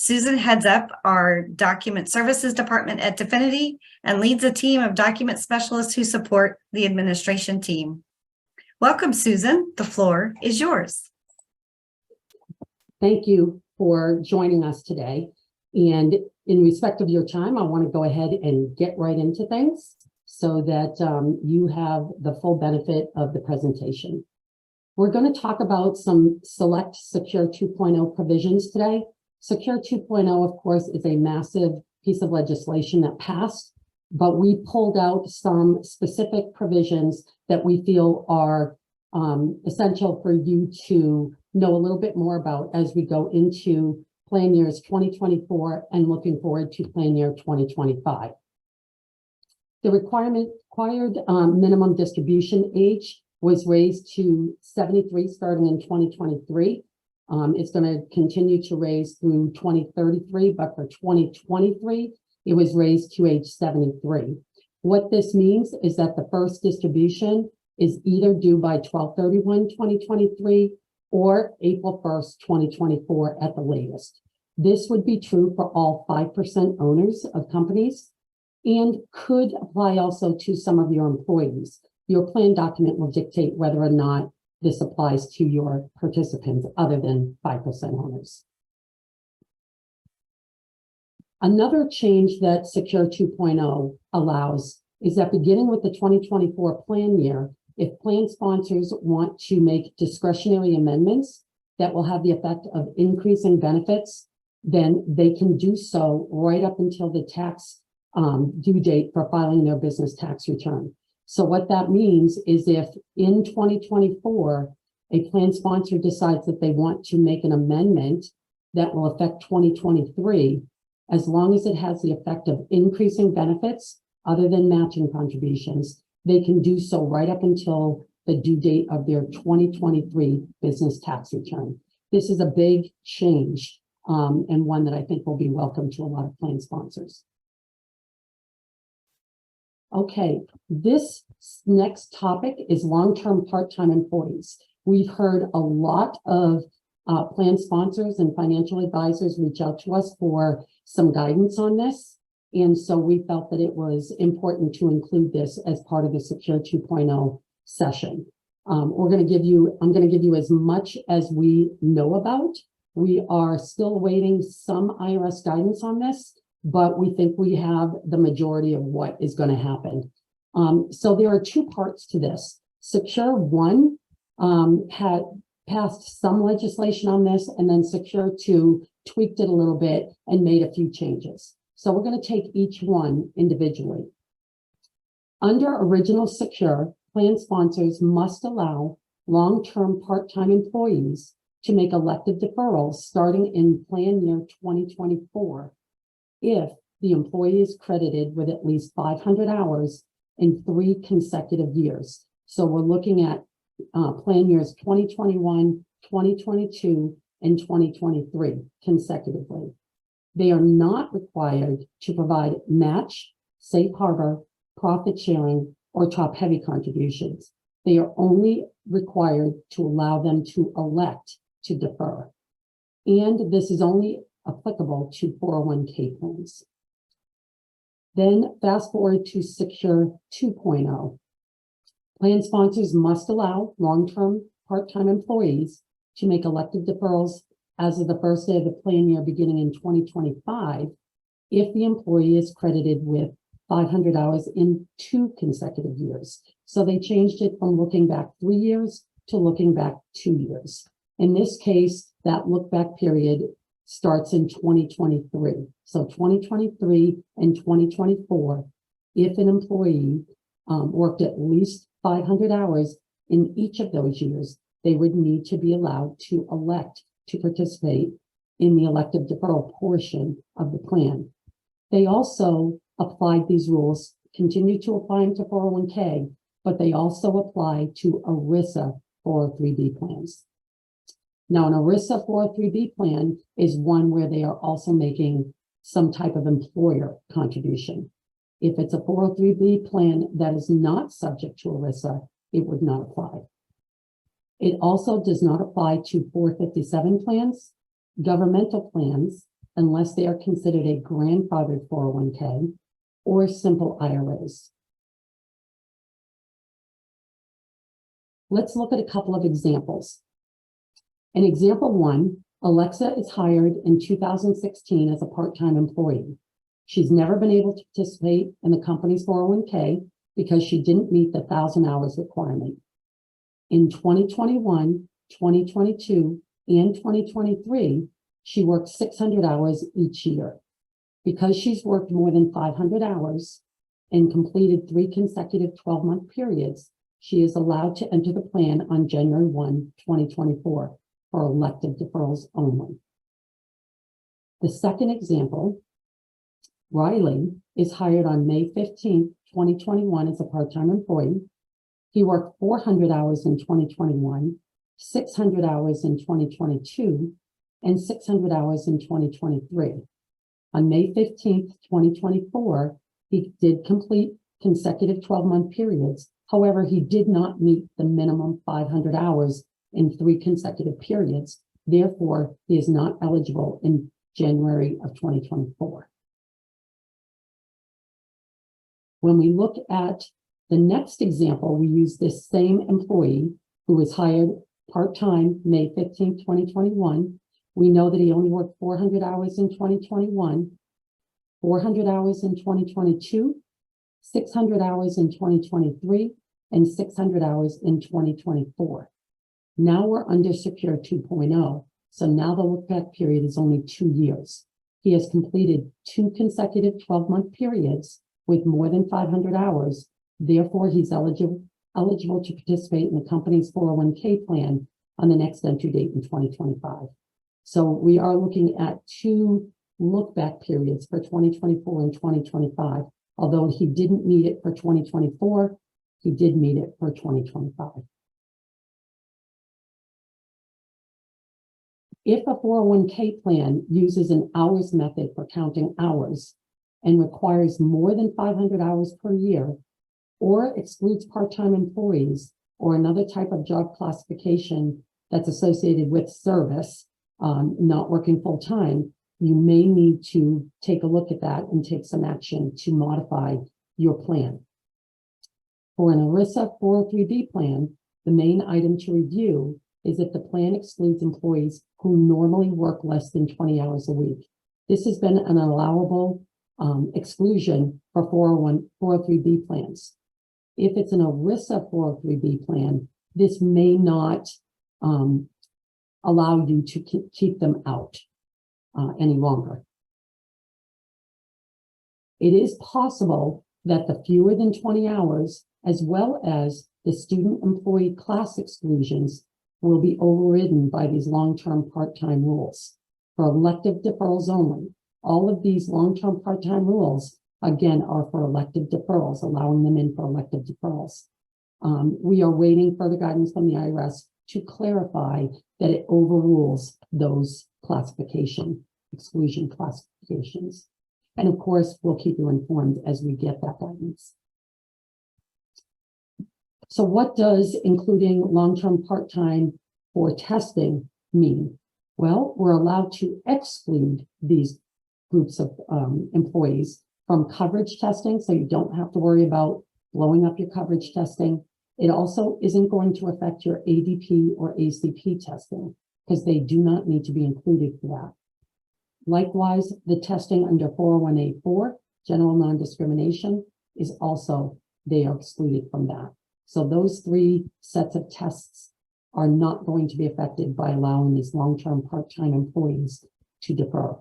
Susan heads up our document services department at Definiti and leads a team of document specialists who support the administration team. Welcome, Susan. The floor is yours. Thank you for joining us today. And in respect of your time, I want to go ahead and get right into things so that you have the full benefit of the presentation. We're going to talk about some select Secure 2.0 provisions today. Secure 2.0, of course, is a massive piece of legislation that passed, but we pulled out some specific provisions that we feel are essential for you to know a little bit more about as we go into plan years 2024 and looking forward to plan year 2025. The required minimum distribution age was raised to 73 starting in 2023. It's going to continue to raise through 2033, but for 2023, it was raised to age 73. What this means is that the first distribution is either due by 12/31/2023 or April 1st, 2024 at the latest. This would be true for all 5% owners of companies and could apply also to some of your employees. Your plan document will dictate whether or not this applies to your participants other than 5% owners. Another change that Secure 2.0 allows is that beginning with the 2024 plan year, if plan sponsors want to make discretionary amendments that will have the effect of increasing benefits, then they can do so right up until the tax due date for filing their business tax return. So what that means is if in 2024, a plan sponsor decides that they want to make an amendment that will affect 2023, as long as it has the effect of increasing benefits other than matching contributions, they can do so right up until the due date of their 2023 business tax return. This is a big change and one that I think will be welcome to a lot of plan sponsors. Okay, this next topic is long-term part-time employees. We've heard a lot of plan sponsors and financial advisors reach out to us for some guidance on this. And so we felt that it was important to include this as part of the Secure 2.0 session. I'm going to give you as much as we know about. We are still awaiting some IRS guidance on this, but we think we have the majority of what is going to happen. So there are two parts to this. Secure 1 had passed some legislation on this, and then Secure 2 tweaked it a little bit and made a few changes. So we're going to take each one individually. Under original Secure, plan sponsors must allow long-term part-time employees to make elective deferrals starting in plan year 2024 if the employee is credited with at least 500 hours in 3 consecutive years. So we're looking at plan years 2021, 2022, and 2023 consecutively. They are not required to provide match, safe harbor, profit sharing, or top-heavy contributions. They are only required to allow them to elect to defer. And this is only applicable to 401k plans. Then fast forward to Secure 2.0. Plan sponsors must allow long-term part-time employees to make elective deferrals as of the first day of the plan year beginning in 2025 if the employee is credited with 500 hours in 2 consecutive years. So they changed it from looking back 3 years to looking back 2 years. In this case, that look back period starts in 2023. So 2023 and 2024, if an employee worked at least 500 hours in each of those years, they would need to be allowed to elect to participate in the elective deferral portion of the plan. They also applied these rules, continue to apply them to 401k, but they also apply to ERISA 403b plans. Now, an ERISA 403b plan is one where they are also making some type of employer contribution. If it's a 403b plan that is not subject to ERISA, it would not apply. It also does not apply to 457 plans, governmental plans, unless they are considered a grandfathered 401k or simple IRAs. Let's look at a couple of examples. In example one, Alexa is hired in 2016 as a part-time employee. She's never been able to participate in the company's 401k because she didn't meet the 1,000 hours requirement. In 2021, 2022, and 2023, she worked 600 hours each year. Because she's worked more than 500 hours and completed 3 consecutive 12-month periods, she is allowed to enter the plan on January 1, 2024 for elective deferrals only. The second example, Riley is hired on May 15, 2021 as a part-time employee. He worked 400 hours in 2021, 600 hours in 2022, and 600 hours in 2023. On May 15th, 2024, he did complete consecutive 12-month periods. However, he did not meet the minimum 500 hours in 3 consecutive periods. Therefore, he is not eligible in January of 2024. When we look at the next example, we use this same employee who was hired part-time May 15, 2021. We know that he only worked 400 hours in 2021, 400 hours in 2022, 600 hours in 2023, and 600 hours in 2024. Now we're under Secure 2.0. So now the look-back period is only 2 years. He has completed 2 consecutive 12-month periods with more than 500 hours. Therefore, he's eligible to participate in the company's 401k plan on the next entry date in 2025. So we are looking at 2 look-back periods for 2024 and 2025. Although he didn't meet it for 2024, he did meet it for 2025. If a 401k plan uses an hours method for counting hours and requires more than 500 hours per year, or excludes part-time employees or another type of job classification that's associated with service, not working full-time, you may need to take a look at that and take some action to modify your plan. For an ERISA 403B plan, the main item to review is if the plan excludes employees who normally work less than 20 hours a week. This has been an allowable exclusion for 403B plans. If it's an ERISA 403B plan, this may not allow you to keep them out any longer. It is possible that the fewer than 20 hours, as well as the student employee class exclusions, will be overridden by these long-term part-time rules. For elective deferrals only, all of these long-term part-time rules, again, are for elective deferrals, allowing them in for elective deferrals. We are waiting further guidance from the IRS to clarify that it overrules those exclusion classifications. And of course, we'll keep you informed as we get that guidance. So what does including long-term part-time for testing mean? Well, we're allowed to exclude these groups of employees from coverage testing, so you don't have to worry about blowing up your coverage testing. It also isn't going to affect your ADP or ACP testing because they do not need to be included for that. Likewise, the testing under 401A4, general non-discrimination, is also, they are excluded from that. So those 3 sets of tests are not going to be affected by allowing these long-term part-time employees to defer.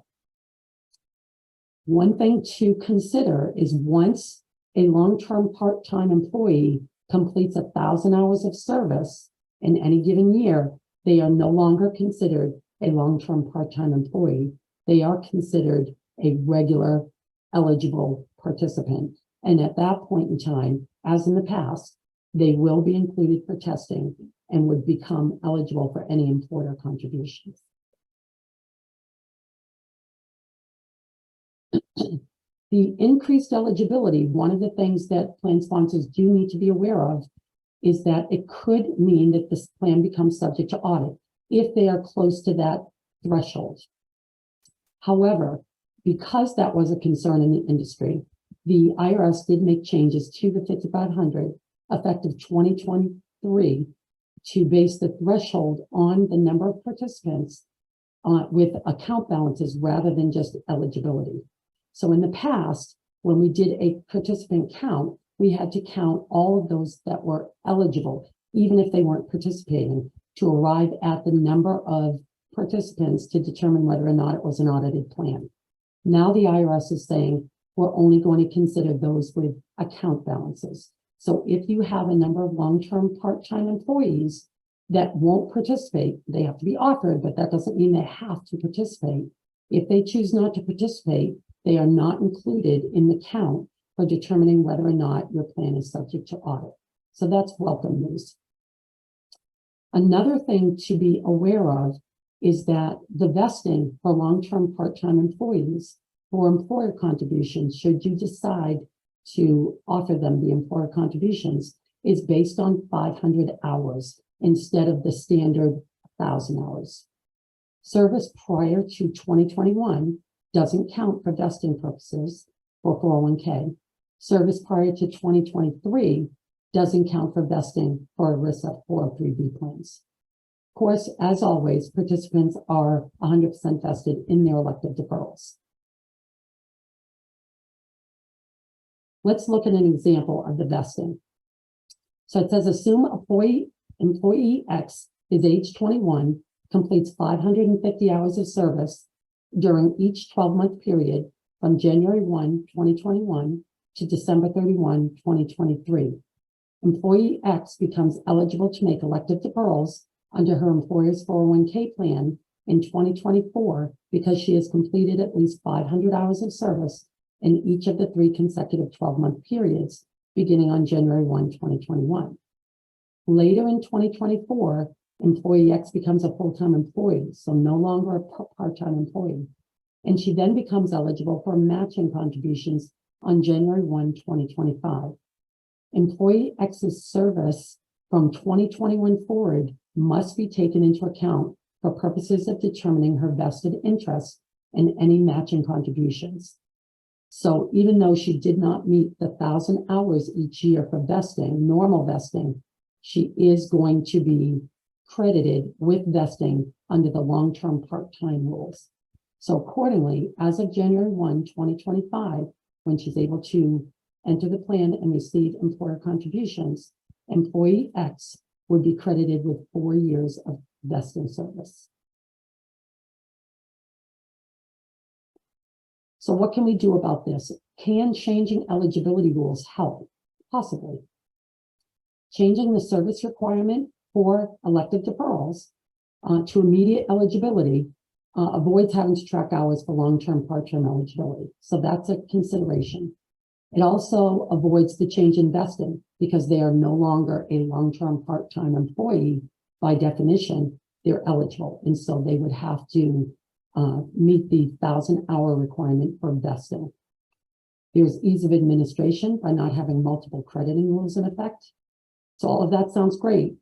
One thing to consider is once a long-term part-time employee completes 1,000 hours of service in any given year, they are no longer considered a long-term part-time employee. They are considered a regular eligible participant. And at that point in time, as in the past, they will be included for testing and would become eligible for any employer contributions. The increased eligibility, one of the things that plan sponsors do need to be aware of is that it could mean that this plan becomes subject to audit if they are close to that threshold. However, because that was a concern in the industry, the IRS did make changes to the 5,500 effective 2023 to base the threshold on the number of participants with account balances rather than just eligibility. So in the past, when we did a participant count, we had to count all of those that were eligible, even if they weren't participating, to arrive at the number of participants to determine whether or not it was an audited plan. Now the IRS is saying we're only going to consider those with account balances. So if you have a number of long-term part-time employees that won't participate, they have to be offered, but that doesn't mean they have to participate. If they choose not to participate, they are not included in the count for determining whether or not your plan is subject to audit. So that's welcome news. Another thing to be aware of is that the vesting for long-term part-time employees for employer contributions, should you decide to offer them the employer contributions, is based on 500 hours instead of the standard 1,000 hours. Service prior to 2021 doesn't count for vesting purposes for 401k. Service prior to 2023 doesn't count for vesting for ERISA 403b plans. Of course, as always, participants are 100% vested in their elective deferrals. Let's look at an example of the vesting. So it says, assume employee X is age 21, completes 550 hours of service during each 12-month period from January 1, 2021 to December 31, 2023. Employee X becomes eligible to make elective deferrals under her employer's 401k plan in 2024 because she has completed at least 500 hours of service in each of the 3 consecutive 12-month periods beginning on January 1, 2021. Later in 2024, employee X becomes a full-time employee, so no longer a part-time employee, and she then becomes eligible for matching contributions on January 1, 2025. Employee X's service from 2021 forward must be taken into account for purposes of determining her vested interest in any matching contributions. So even though she did not meet the 1,000 hours each year for vesting, normal vesting, she is going to be credited with vesting under the long-term part-time rules. So accordingly, as of January 1, 2025, when she's able to enter the plan and receive employer contributions, employee X would be credited with 4 years of vesting service. So what can we do about this? Can changing eligibility rules help? Possibly. Changing the service requirement for elective deferrals to immediate eligibility avoids having to track hours for long-term part-time eligibility. So that's a consideration. It also avoids the change in vesting because they are no longer a long-term part-time employee. By definition, they're eligible. And so they would have to meet the 1,000-hour requirement for vesting. There's ease of administration by not having multiple crediting rules in effect. So all of that sounds great.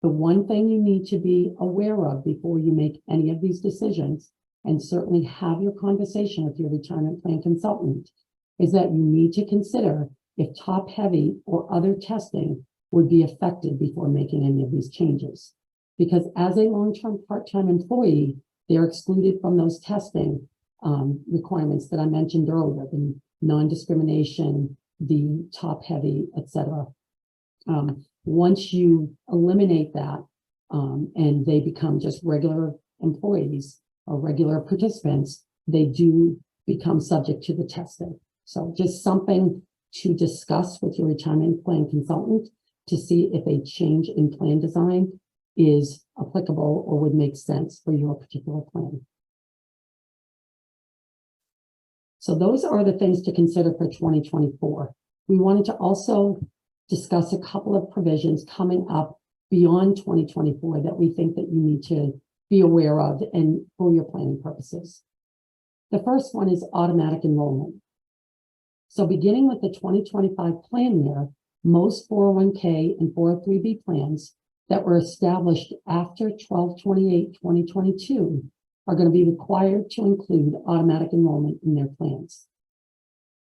The one thing you need to be aware of before you make any of these decisions, and certainly have your conversation with your retirement plan consultant, is that you need to consider if top-heavy or other testing would be affected before making any of these changes. Because as a long-term part-time employee, they're excluded from those testing requirements that I mentioned earlier, the non-discrimination, the top-heavy, etc. Once you eliminate that and they become just regular employees or regular participants, they do become subject to the testing. So just something to discuss with your retirement plan consultant to see if a change in plan design is applicable or would make sense for your particular plan. So those are the things to consider for 2024. We wanted to also discuss a couple of provisions coming up beyond 2024 that we think that you need to be aware of and for your planning purposes. The first one is automatic enrollment. So beginning with the 2025 plan year, most 401k and 403b plans that were established after 12/28/2022 are going to be required to include automatic enrollment in their plans.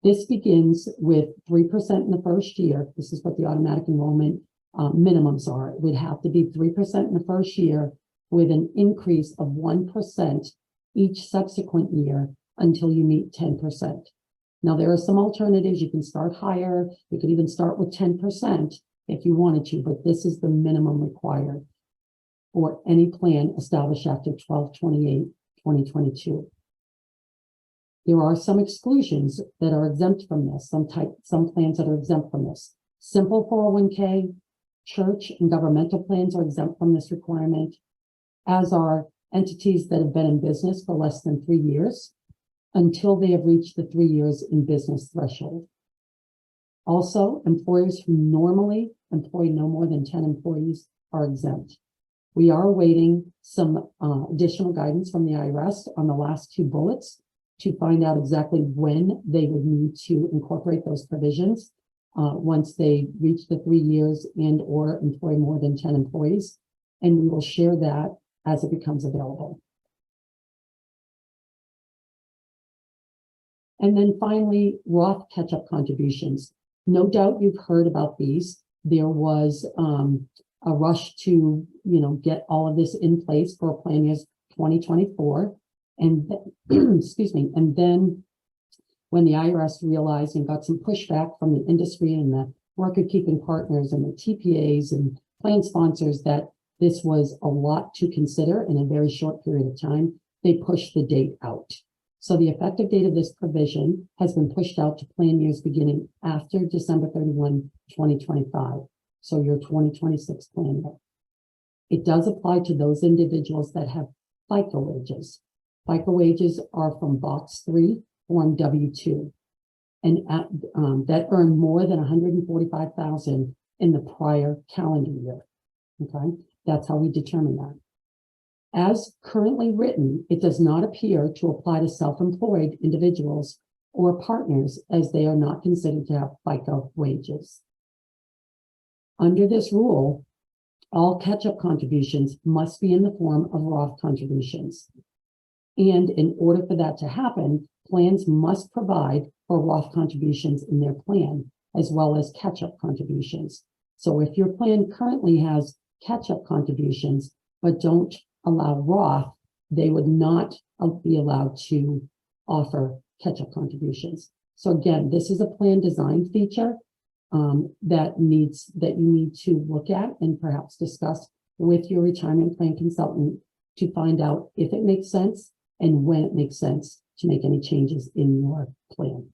This begins with 3% in the first year. This is what the automatic enrollment minimums are. It would have to be 3% in the first year with an increase of 1% each subsequent year until you meet 10%. Now, there are some alternatives. You can start higher. You could even start with 10% if you wanted to, but this is the minimum required for any plan established after 12/28/2022. There are some exclusions that are exempt from this, some plans that are exempt from this. Simple 401k, church and governmental plans are exempt from this requirement, as are entities that have been in business for less than 3 years until they have reached the 3 years in business threshold. Also, employers who normally employ no more than 10 employees are exempt. We are awaiting some additional guidance from the IRS on the last 2 bullets to find out exactly when they would need to incorporate those provisions once they reach the 3 years and or employ more than 10 employees. And we will share that as it becomes available. And then finally, Roth catch-up contributions. No doubt you've heard about these. There was a rush to, get all of this in place for plan years 2024. And excuse me. And then when the IRS realized and got some pushback from the industry and the record-keeping partners and the TPAs and plan sponsors that this was a lot to consider in a very short period of time, they pushed the date out. So the effective date of this provision has been pushed out to plan years beginning after December 31, 2025. So your 2026 plan year. It does apply to those individuals that have FICA wages. FICA wages are from Box 3, Form W-2, and that earn more than $145,000 in the prior calendar year. Okay, that's how we determine that. As currently written, it does not appear to apply to self-employed individuals or partners, as they are not considered to have FICA wages. Under this rule, all catch-up contributions must be in the form of Roth contributions. And in order for that to happen, plans must provide for Roth contributions in their plan, as well as catch-up contributions. So if your plan currently has catch-up contributions, but don't allow Roth, they would not be allowed to offer catch-up contributions. So again, this is a plan design feature that you need to look at and perhaps discuss with your retirement plan consultant to find out if it makes sense and when it makes sense to make any changes in your plan.